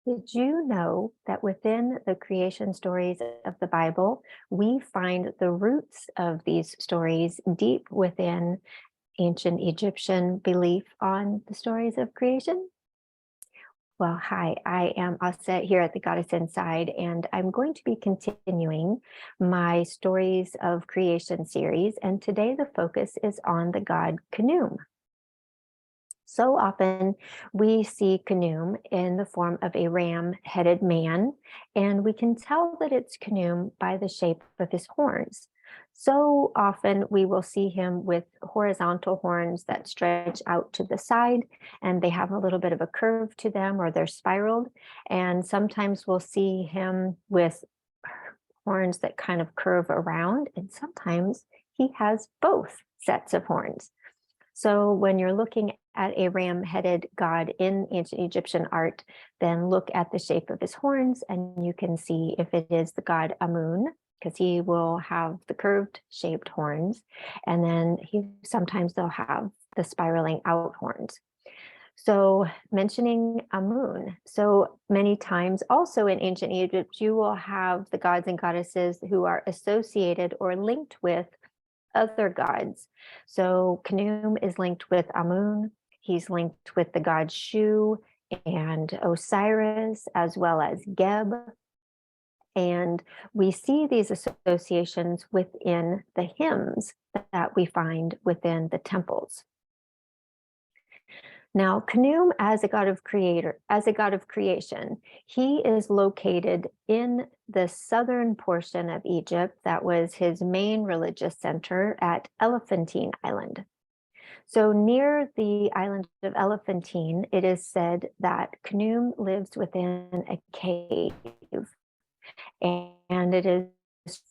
Did you know that within the creation stories of the Bible, we find the roots of these stories deep within ancient Egyptian belief on the stories of creation? Well, hi, I am Aset here at the Goddess Inside, and I'm going to be continuing my Stories of Creation series. And today the focus is on the god Khnum. So often we see Khnum in the form of a ram-headed man, and we can tell that it's Khnum by the shape of his horns. So often we will see him with horizontal horns that stretch out to the side, and they have a little bit of a curve to them, or they're spiraled. And sometimes we'll see him with horns that kind of curve around, and sometimes he has both sets of horns. So when you're looking at a ram-headed god in ancient Egyptian art, then look at the shape of his horns and you can see if it is the god Amun, because he will have the curved shaped horns, and then sometimes they'll have the spiraling out horns. So mentioning Amun, so many times also in ancient Egypt, you will have the gods and goddesses who are associated or linked with other gods. So Khnum is linked with Amun. He's linked with the god Shu and Osiris, as well as Geb. And we see these associations within the hymns that we find within the temples. Now, Khnum as a god of creation, he is located in the southern portion of Egypt. That was his main religious center at Elephantine Island. So near the island of Elephantine, it is said that Khnum lives within a cave, and it is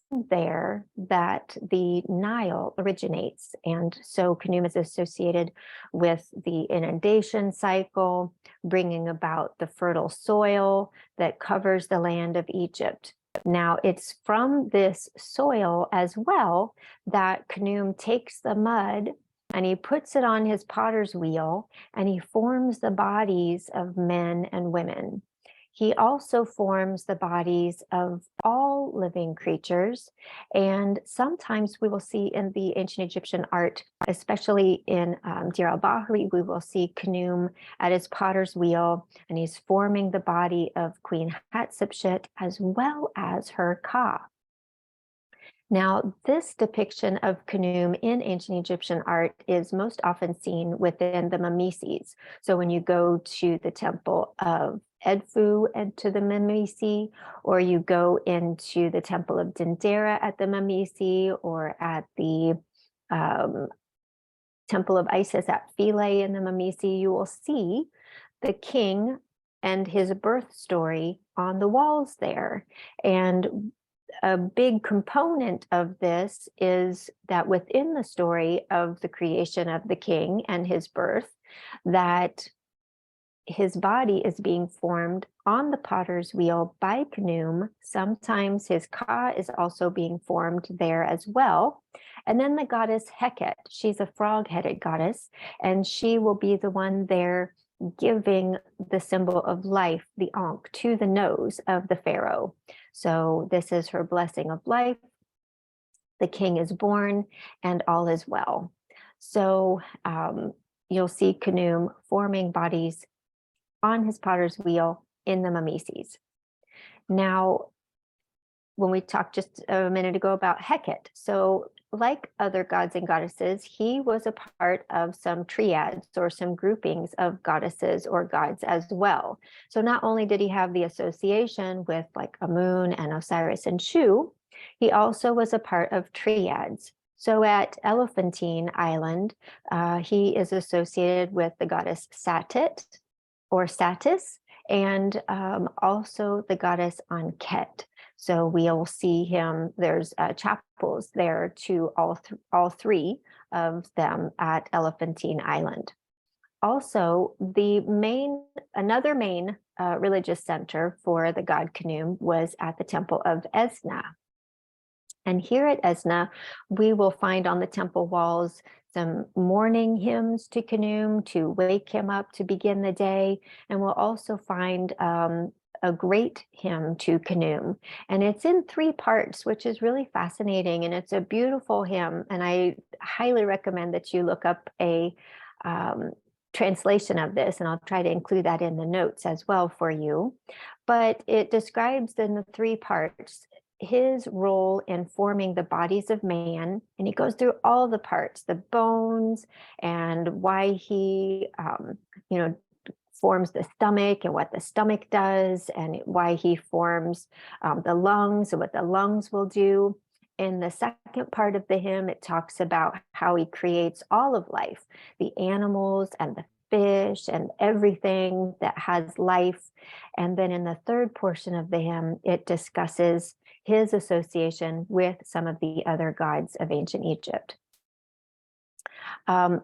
there that the Nile originates. And so Khnum is associated with the inundation cycle, bringing about the fertile soil that covers the land of Egypt. Now, it's from this soil as well that Khnum takes the mud and he puts it on his potter's wheel and he forms the bodies of men and women. He also forms the bodies of all living creatures. And sometimes we will see in the ancient Egyptian art, especially in Deir al-Bahri, we will see Khnum at his potter's wheel, and he's forming the body of Queen Hatshepsut as well as her Ka. Now, this depiction of Khnum in ancient Egyptian art is most often seen within the Memeses. So when you go to the temple of Edfu and to the Memesi, or you go into the temple of Dendera at the Memesi, or at the temple of Isis at Philae in the Memesi, you will see the king and his birth story on the walls there. And a big component of this is that within the story of the creation of the king and his birth, that his body is being formed on the potter's wheel by Khnum. Sometimes his Ka is also being formed there as well. And then the goddess Heket, she's a frog-headed goddess, and she will be the one there giving the symbol of life, the Ankh, to the nose of the pharaoh. So this is her blessing of life. The king is born and all is well. So you'll see Khnum forming bodies on his potter's wheel in the Memeses. Now, when we talked just a minute ago about Heket, so like other gods and goddesses, he was a part of some triads or some groupings of goddesses or gods as well. So not only did he have the association with like Amun and Osiris and Shu, he also was a part of triads. So at Elephantine Island, he is associated with the goddess Satit or Satis, and also the goddess Anket. So we'll see him, there's chapels there to all three of them at Elephantine Island. Also, another main religious center for the god Khnum was at the temple of Esna. And here at Esna, we will find on the temple walls some morning hymns to Khnum to wake him up to begin the day. And we'll also find a great hymn to Khnum, and it's in 3 parts, which is really fascinating, and it's a beautiful hymn, and I highly recommend that you look up a translation of this, and I'll try to include that in the notes as well for you. But it describes in the 3 parts his role in forming the bodies of man, and he goes through all the parts, the bones, and why he you know, forms the stomach and what the stomach does, and why he forms the lungs and what the lungs will do. In the second part of the hymn, it talks about how he creates all of life, the animals and the fish and everything that has life. And then in the third portion of the hymn, it discusses his association with some of the other gods of ancient Egypt.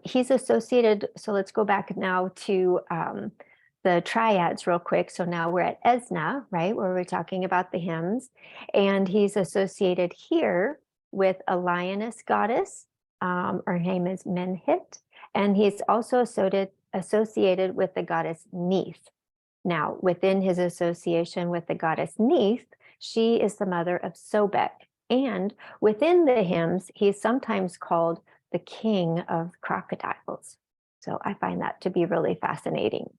He's associated, so let's go back now to the triads real quick. So now we're at Esna, right, where we're talking about the hymns. And he's associated here with a lioness goddess. Her name is Menhit. And he's also associated with the goddess Neith. Now, within his association with the goddess Neith, she is the mother of Sobek. And within the hymns, he's sometimes called the king of crocodiles. So I find that to be really fascinating.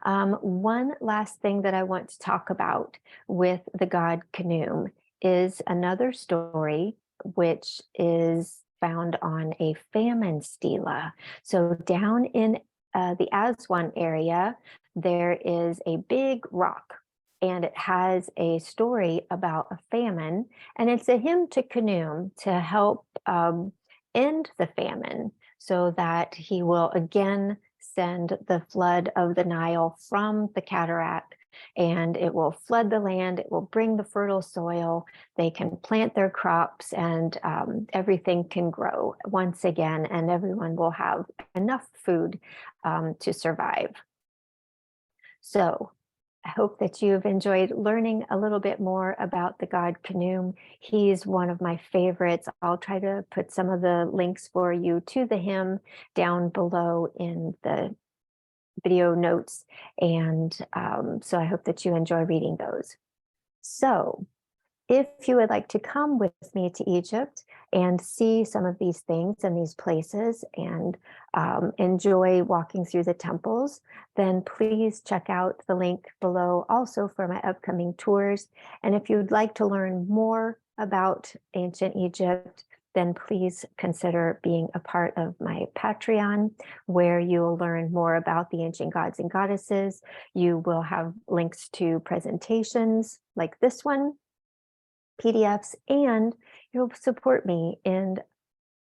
One last thing that I want to talk about with the god Khnum is another story which is found on a famine stela. So down in the Aswan area, there is a big rock, and it has a story about a famine, and it's a hymn to Khnum to help end the famine, so that he will again send the flood of the Nile from the cataract, and it will flood the land. It will bring the fertile soil. They can plant their crops, and everything can grow once again, and everyone will have enough food to survive. So I hope that you've enjoyed learning a little bit more about the god Khnum. He's one of my favorites. I'll try to put some of the links for you to the hymn down below in the video notes. And so I hope that you enjoy reading those. So if you would like to come with me to Egypt and see some of these things and these places and enjoy walking through the temples, then please check out the link below also for my upcoming tours. And if you'd like to learn more about ancient Egypt, then please consider being a part of my Patreon, where you'll learn more about the ancient gods and goddesses. You will have links to presentations like this one, PDFs, and you'll support me in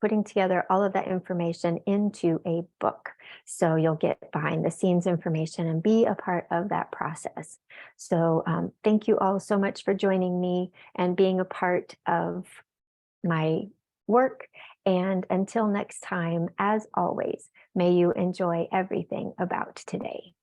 putting together all of that information into a book. So you'll get behind the scenes information and be a part of that process. So thank you all so much for joining me and being a part of my work. And until next time, as always, may you enjoy everything about today.